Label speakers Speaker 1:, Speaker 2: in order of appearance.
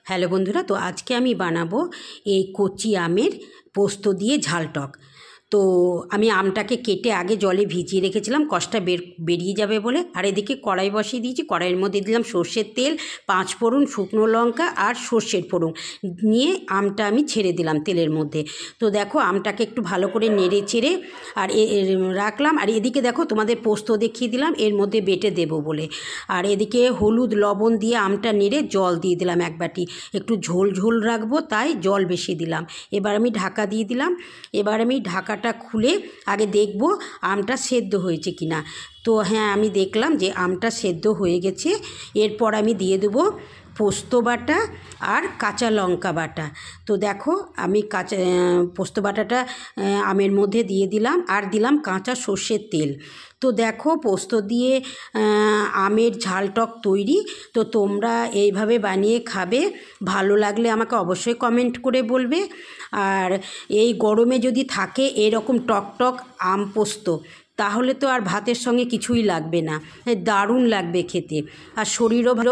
Speaker 1: Hello বন্ধুরা, তো আজকে আমি বানাবো এই কচি আমের পোস্ত দিয়ে ঝাল টক। তো আমি আমটাকে কেটে আগে জলে ভিজিয়ে রেখেছিলাম কষটা বেরিয়ে যাবে বলে। আর এদিকে কড়াই বসিয়ে দিয়েছি, কড়াইয়ের মধ্যে দিলাম সর্ষের তেল, 5 ফোড়ন, শুকনো লঙ্কা আর সর্ষের ফোড়ন নিয়ে আমটা আমি ছেড়ে দিলাম তেলের মধ্যে। তো দেখো আমটাকে একটু ভালো করে নেড়ে চেড়ে আর রাখলাম। আর এদিকে দেখো তোমাদের পোস্ত দেখিয়ে দিলাম এর মধ্যে বেটে দেবো বলে। আর এদিকে হলুদ লবণ দিয়ে আমটা নেড়ে জল দিয়ে দিলাম এক বাটি, একটু ঝোল ঝোল রাখবো তাই জল বেশি দিলাম। এবার আমি ঢাকা দিয়ে দিলাম। এবার আমি ঢাকাটা খুলে আগে দেখব আমটা সেদ্ধ হয়েছে কিনা। তো হ্যাঁ, আমি দেখলাম যে আমটা সেদ্ধ হয়ে গেছে। এরপর আমি দিয়ে দেবো পোস্ত বাটা আর কাঁচা লঙ্কা বাটা। তো দেখো আমি পোস্ত বাটাটা আমের মধ্যে দিয়ে দিলাম আর দিলাম কাঁচা সর্ষের তেল। তো দেখো পোস্ত দিয়ে আমের ঝাল টক তৈরি। তো তোমরা এইভাবে বানিয়ে খাবে, ভালো লাগলে আমাকে অবশ্যই কমেন্ট করে বলবে। আর এই গরমে যদি থাকে এরকম টক টক আম পোস্ত, তাহলে তো আর ভাতের সঙ্গে কিছুই লাগবে না, দারুণ লাগবে খেতে। আর শরীরও ভালো।